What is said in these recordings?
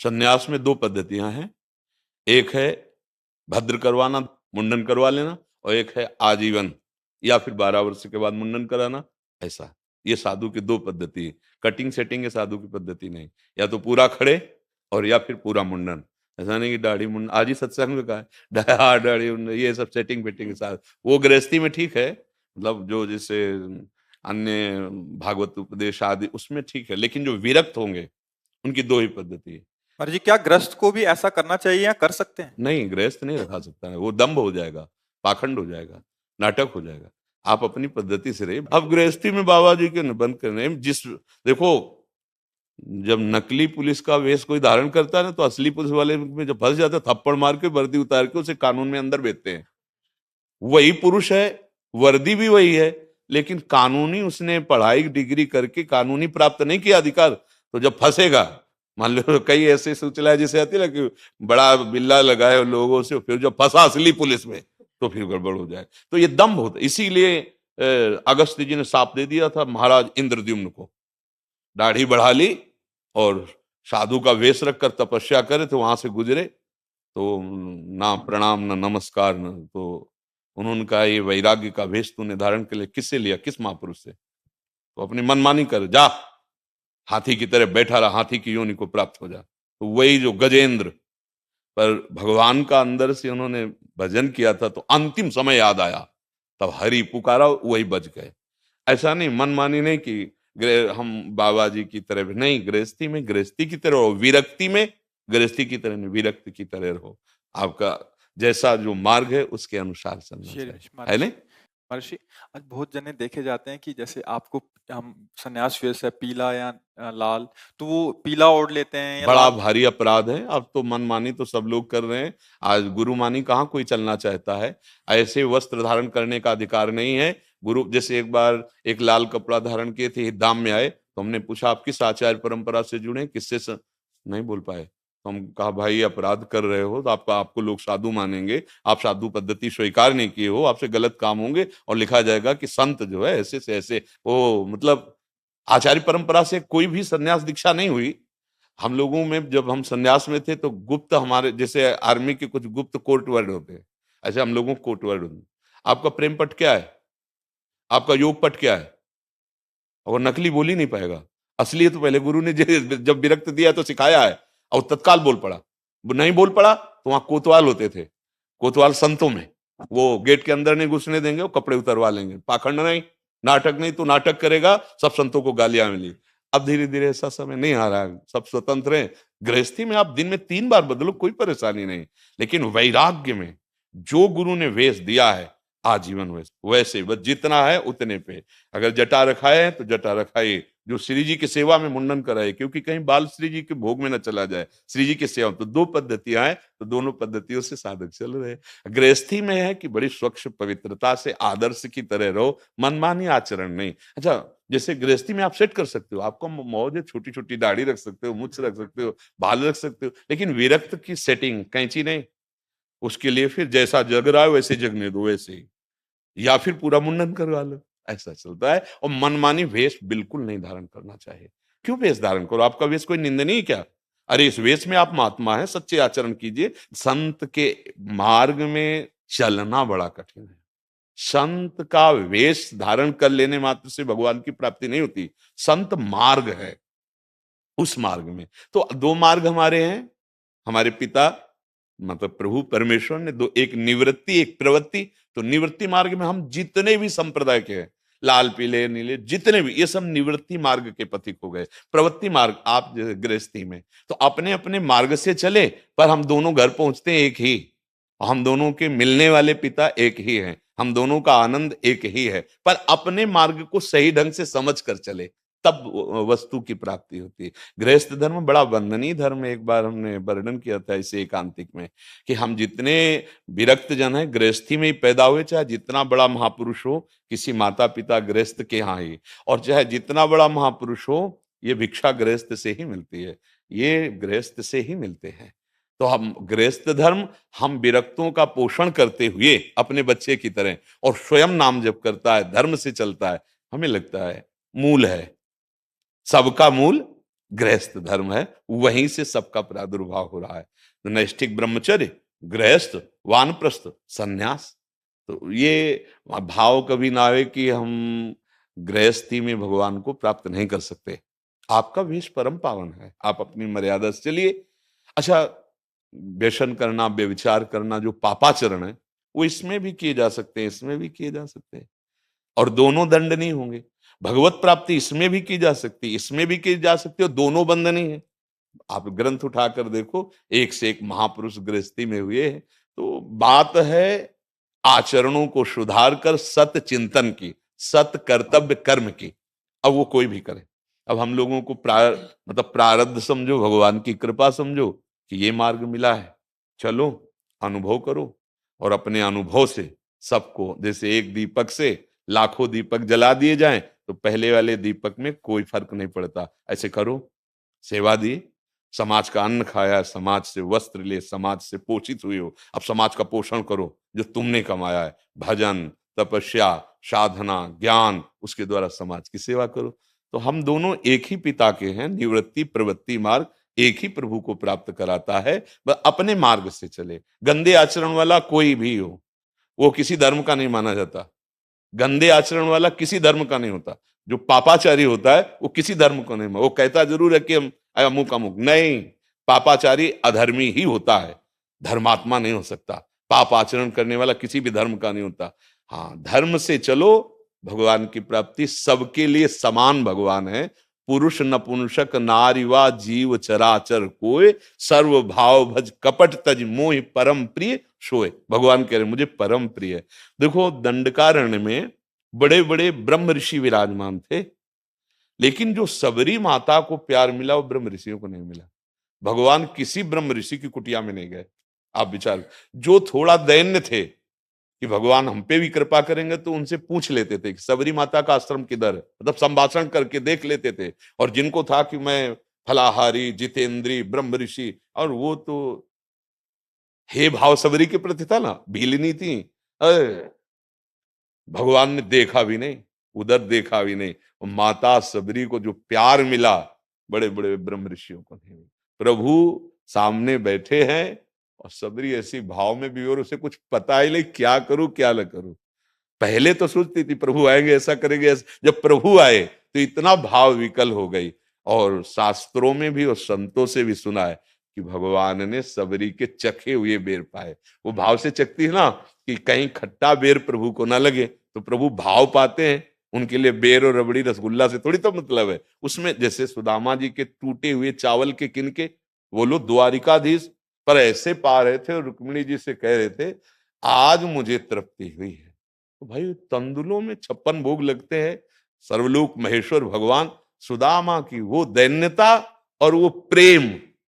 संन्यास में दो पद्धतियां हैं। एक है भद्र करवाना, मुंडन करवा लेना, और एक है आजीवन या फिर 12 वर्ष के बाद मुंडन कराना। ऐसा ये साधु की दो पद्धति है। कटिंग सेटिंग है साधु की पद्धति नहीं। या तो पूरा खड़े और या फिर पूरा मुंडन। ऐसा नहीं कि दाढ़ी मुंडन, आज ही सत्संग में कहा है दाढ़ी मुंडन ये सब सेटिंग फेटिंग के साथ, वो गृहस्थी में ठीक है, मतलब जो जैसे अन्य भागवत उपदेश आदि उसमें ठीक है, लेकिन जो विरक्त होंगे उनकी दो ही पद्धति है। महाराज जी, क्या गृहस्थ को भी ऐसा करना चाहिए या कर सकते हैं? नहीं, गृहस्थ नहीं रखा सकता है, वो दम्भ हो जाएगा, पाखंड हो जाएगा, नाटक हो जाएगा। आप अपनी पद्धति से रहिए। अब गृहस्थी में बाबा जी के बंद करने जिस देखो, जब नकली पुलिस का वेश कोई धारण करता है ना, तो असली पुलिस वाले में जब फंस जाता है, थप्पड़ मार के वर्दी उतार के उसे कानून में अंदर भेजते हैं। वही पुरुष है, वर्दी भी वही है, लेकिन कानूनी उसने पढ़ाई डिग्री करके कानूनी प्राप्त नहीं किया अधिकार, तो जब फंसेगा, मान लो कई ऐसे सूचना जैसे आती है ना कि बड़ा बिल्ला लगाए लोगों से, फिर जब फंसा असली पुलिस में तो फिर गड़बड़ हो जाए। तो ये दम्भ होता, इसीलिए अगस्त्य जी ने शाप दे दिया था महाराज इंद्रद्युम्न को, दाढ़ी बढ़ा ली और साधु का वेश रखकर तपस्या करे, तो वहां से गुजरे तो ना प्रणाम ना नमस्कार न, तो उन्होंने कहा ये वैराग्य का वेश तूने धारण के लिए किससे लिया, किस महापुरुष से? तो अपनी मनमानी कर जा, हाथी की तरह बैठा रहा, हाथी की योनि को प्राप्त हो जा। तो वही जो गजेंद्र, पर भगवान का अंदर से उन्होंने भजन किया था, तो अंतिम समय याद आया, तब हरि पुकारा, वही बज गए। ऐसा नहीं, मनमानी नहीं कि हम बाबा जी की तरह भी नहीं, गृहस्थी में गृहस्थी की तरह रहो, विरक्ति में गृहस्थी की तरह नहीं, विरक्त की तरह रहो। आपका जैसा जो मार्ग है उसके अनुसार चलना चाहिए, है नहीं? महर्षि, आज बहुत जने देखे जाते हैं कि जैसे आपको हम सन्यास वेश है पीला या लाल, तो वो पीला ओढ़ लेते हैं या बड़ा लाल। भारी अपराध है। अब तो मनमानी तो सब लोग कर रहे हैं, आज गुरु मानी कहाँ कोई चलना चाहता है। ऐसे वस्त्र धारण करने का अधिकार नहीं है। गुरु जैसे एक बार एक लाल कपड़ा धारण किए थे, धाम में आए, तो हमने पूछा आप किस आचार्य परंपरा से जुड़े, किससे नहीं बोल पाए, तो हम कहा भाई अपराध कर रहे हो, तो आपको लोग साधु मानेंगे, आप साधु पद्धति स्वीकार नहीं किए हो, आपसे गलत काम होंगे और लिखा जाएगा कि संत जो है ऐसे से ऐसे, वो मतलब आचार्य परंपरा से कोई भी संन्यास दीक्षा नहीं हुई। हम लोगों में जब हम संन्यास में थे तो गुप्त, हमारे जैसे आर्मी के कुछ गुप्त कोर्ट वर्ड होते हैं, ऐसे हम लोगों को कोर्ट वर्ड होते हैं। आपका प्रेम पट क्या है, आपका योग पट क्या है, और नकली बोल ही नहीं पाएगा। असली तो पहले गुरु ने जब विरक्त दिया तो सिखाया है, और तत्काल बोल पड़ा। वो नहीं बोल पड़ा तो वहां कोतवाल होते थे, कोतवाल संतों में, वो गेट के अंदर नहीं घुसने देंगे, वो कपड़े उतरवा लेंगे, पाखंड नहीं, नाटक नहीं, तो नाटक करेगा सब संतों को गालियां मिली। अब धीरे धीरे ऐसा समय नहीं आ रहा है, सब स्वतंत्र हैं। गृहस्थी में आप दिन में 3 बार बदलो, कोई परेशानी नहीं, लेकिन वैराग्य में जो गुरु ने वेश दिया है आजीवन वैसे बस जितना है उतने पे। अगर जटा रखाए है तो जटा रखाए, जो श्री जी की सेवा में मुंडन कराए, क्योंकि कहीं बाल श्री जी के भोग में न चला जाए, श्री जी की सेवा। तो दो पद्धतियां हैं, तो दोनों पद्धतियों से साधक चल रहे हैं। गृहस्थी में है कि बड़ी स्वच्छ पवित्रता से आदर्श की तरह रहो, मनमानी आचरण नहीं। अच्छा, जैसे गृहस्थी में आप सेट कर सकते हो, आपको मौज है, छोटी छोटी दाढ़ी रख सकते हो, मुछ रख सकते हो, बाल रख सकते हो, लेकिन विरक्त की सेटिंग कैंची नहीं। उसके लिए फिर जैसा जग रहा है वैसे जगने दो, वैसे ही, या फिर पूरा मुंडन करवा लो, ऐसा चलता है। और मनमानी वेश बिल्कुल नहीं धारण करना चाहिए। क्यों वेश धारण करो, आपका वेश कोई निंदनीय क्या? अरे इस वेश में आप महात्मा हैं, सच्चे आचरण कीजिए। संत के मार्ग में चलना बड़ा कठिन है। संत का वेश धारण कर लेने मात्र से भगवान की प्राप्ति नहीं होती, संत मार्ग है, उस मार्ग में। तो दो मार्ग हमारे हैं, हमारे पिता मतलब प्रभु परमेश्वर ने दो, एक निवृत्ति एक प्रवृत्ति। तो निवृत्ति मार्ग में हम जितने भी संप्रदाय के हैं, लाल पीले नीले जितने भी, ये सब निवृत्ति मार्ग के पथिक हो गए। प्रवृत्ति मार्ग आप गृहस्थी में, तो अपने अपने मार्ग से चले, पर हम दोनों घर पहुंचते हैं एक ही, हम दोनों के मिलने वाले पिता एक ही हैं, हम दोनों का आनंद एक ही है, पर अपने मार्ग को सही ढंग से समझ कर चले, तब वस्तु की प्राप्ति होती है। गृहस्थ धर्म बड़ा बंधनीय धर्म है। एक बार हमने वर्णन किया था इसे एकांतिक में, कि हम जितने विरक्त जन हैं गृहस्थी में ही पैदा हुए, चाहे जितना बड़ा महापुरुष हो, किसी माता पिता गृहस्थ के यहाँ ही, और चाहे जितना बड़ा महापुरुष हो, ये भिक्षा गृहस्थ से ही मिलती है, ये गृहस्थ से ही मिलते हैं। तो हम गृहस्थ धर्म, हम विरक्तों का पोषण करते हुए अपने बच्चे की तरह, और स्वयं नाम जप करता है, धर्म से चलता है, हमें लगता है मूल है, सबका मूल गृहस्थ धर्म है, वहीं से सबका प्रादुर्भाव हो रहा है। तो नैष्ठिक ब्रह्मचर्य, गृहस्थ, वानप्रस्थ, सन्यास। तो ये भाव कभी ना आए कि हम गृहस्थी में भगवान को प्राप्त नहीं कर सकते। आपका वेश परम पावन है, आप अपनी मर्यादा से चलिए। अच्छा, व्यसन करना, व्यभिचार करना जो पापाचरण है, वो इसमें भी किए जा सकते हैं, इसमें भी किए जा सकते हैं, और दोनों दंडनीय होंगे। भगवत प्राप्ति इसमें भी की जा सकती है, इसमें भी की जा सकती है, और दोनों बंधनीय है। आप ग्रंथ उठाकर देखो, एक से एक महापुरुष गृहस्थी में हुए हैं। तो बात है आचरणों को सुधार कर सत चिंतन की, सत कर्तव्य कर्म की। अब वो कोई भी करे। अब हम लोगों को मतलब प्रारब्ध समझो, भगवान की कृपा समझो कि ये मार्ग मिला है, चलो अनुभव करो, और अपने अनुभव से सबको, जैसे एक दीपक से लाखों दीपक जला दिए जाएं तो पहले वाले दीपक में कोई फर्क नहीं पड़ता। ऐसे करो, सेवा दी, समाज का अन्न खाया, समाज से वस्त्र ले, समाज से पोषित हुए हो, अब समाज का पोषण करो जो तुमने कमाया है। भजन, तपस्या, साधना, ज्ञान, उसके द्वारा समाज की सेवा करो। तो हम दोनों एक ही पिता के हैं। निवृत्ति प्रवृत्ति मार्ग एक ही प्रभु को प्राप्त कराता है। वह अपने मार्ग से चले। गंदे आचरण वाला कोई भी हो, वो किसी धर्म का नहीं माना जाता। गंदे आचरण वाला किसी धर्म का नहीं होता। जो पापाचारी होता है वो किसी धर्म को नहीं, वो कहता जरूर है कि हम अमुक अमुक, नहीं। पापाचारी अधर्मी ही होता है, धर्मात्मा नहीं हो सकता। पाप आचरण करने वाला किसी भी धर्म का नहीं होता। हाँ, धर्म से चलो, भगवान की प्राप्ति सबके लिए समान भगवान है। पुरुष नपुंसक नारी वा जीव चराचर कोय, सर्व भाव भज कपट तज मोहि परम प्रिय सोय। भगवान कह रहे मुझे परम प्रिय है। देखो, दंडकारण्य में बड़े बड़े ब्रह्म ऋषि विराजमान थे, लेकिन जो सबरी माता को प्यार मिला वो ब्रह्म ऋषियों को नहीं मिला। भगवान किसी ब्रह्म ऋषि की कुटिया में नहीं गए। आप विचार, जो थोड़ा दैन्य थे कि भगवान हम पे भी कृपा करेंगे, तो उनसे पूछ लेते थे कि सबरी माता का आश्रम किधर है, मतलब संभाषण करके देख लेते थे। और जिनको था कि मैं फलाहारी, जितेंद्री, ब्रह्म ऋषि, और वो तो हे भाव सबरी के प्रति था ना, भीलनी थी। अरे, भगवान ने देखा भी नहीं, उधर देखा भी नहीं। और माता सबरी को जो प्यार मिला, बड़े बड़े ब्रह्म ऋषियों को नहीं मिला। प्रभु सामने बैठे हैं और सबरी ऐसी भाव में भी, और उसे कुछ पता ही नहीं क्या करूं क्या न करूं। पहले तो सोचती थी प्रभु आएंगे, ऐसा करेंगे, जब प्रभु आए तो इतना भाव विकल हो गई। और शास्त्रों में भी और संतों से भी सुना है कि भगवान ने सबरी के चखे हुए बेर पाए। वो भाव से चखती है ना, कि कहीं खट्टा बेर प्रभु को ना लगे, तो प्रभु भाव पाते हैं। उनके लिए बेर और रबड़ी रसगुल्ला से थोड़ी तो मतलब है। उसमें जैसे सुदामा जी के टूटे हुए चावल के किनके, वो लोग द्वारिकाधीश पर ऐसे पा रहे थे और रुक्मिणी जी से कह रहे थे आज मुझे तृप्ति हुई है। तो भाई, तंदुलों में 56 भोग लगते हैं। सर्वलोक महेश्वर भगवान, सुदामा की वो दैन्यता और वो प्रेम,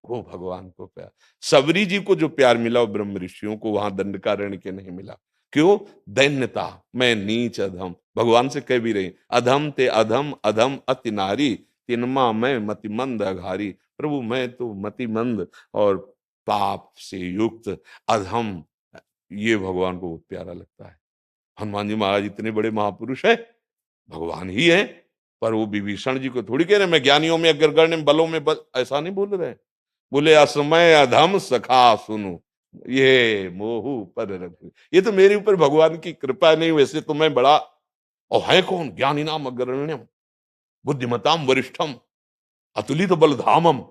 वो भगवान को प्यार। सबरी जी को जो प्यार मिला वो ब्रह्म ऋषियों को वहां दंडकारण्य के नहीं मिला। क्यों? दैन्यता, मैं नीच अधम। भगवान से कह भी रही, अधम ते अधम, अधम अति नारी, तिनमा मैं मतिमंद अघारी। प्रभु, मैं तो मतिमंद और पाप से युक्त अधम, ये भगवान को प्यारा लगता है। हनुमान जी महाराज इतने बड़े महापुरुष है, भगवान ही है, पर वो विभीषण जी को थोड़ी कह रहे मैं ज्ञानियों में अग्रगण्य, बलों में बल, ऐसा नहीं बोल रहे। बोले असमय अधम सखा सुनो, ये मोहू पर रखू। ये तो मेरे ऊपर भगवान की कृपा नहीं, वैसे तो मैं बड़ा, और है कौन, ज्ञानी नाम अग्रगण्यम बुद्धिमताम वरिष्ठम अतुलित बलधामम।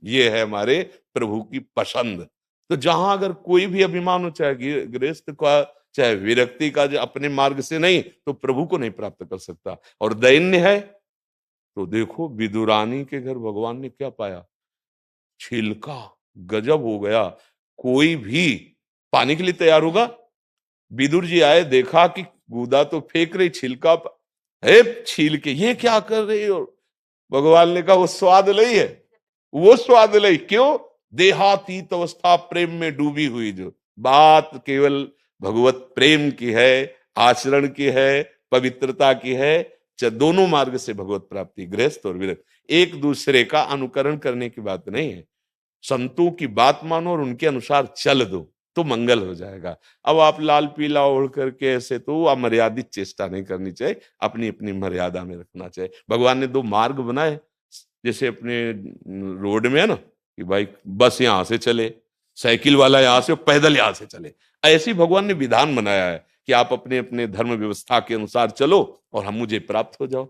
ये है हमारे प्रभु की पसंद। तो जहां अगर कोई भी अभिमान हो, चाहे गृहस्थ का, चाहे विरक्ति का, जो अपने मार्ग से नहीं, तो प्रभु को नहीं प्राप्त कर सकता। और दैन्य है तो देखो, विदुरानी के घर भगवान ने क्या पाया, छिलका। गजब हो गया। कोई भी पानी के लिए तैयार होगा। विदुर जी आए, देखा कि गुदा तो फेंक रही, छिलका है, छील के ये क्या कर रही हो। भगवान ने कहा वो स्वाद लई है, वो स्वाद लई। क्यों? देहातीत अवस्था प्रेम में डूबी हुई। जो बात केवल भगवत प्रेम की है, आचरण की है, पवित्रता की है। दोनों मार्ग से भगवत प्राप्ति, गृहस्थ और विरक्त, एक दूसरे का अनुकरण करने की बात नहीं है। संतों की बात मानो और उनके अनुसार चल दो तो मंगल हो जाएगा। अब आप लाल पीला ओढ़ करके ऐसे, तो अमर्यादित चेष्टा नहीं करनी चाहिए, अपनी अपनी मर्यादा में रखना चाहिए। भगवान ने 2 मार्ग बनाए, जैसे अपने रोड में है ना कि भाई बस यहाँ से चले, साइकिल वाला यहाँ से, पैदल यहाँ से चले। ऐसी भगवान ने विधान बनाया है कि आप अपने अपने धर्म व्यवस्था के अनुसार चलो और हम मुझे प्राप्त हो जाओ।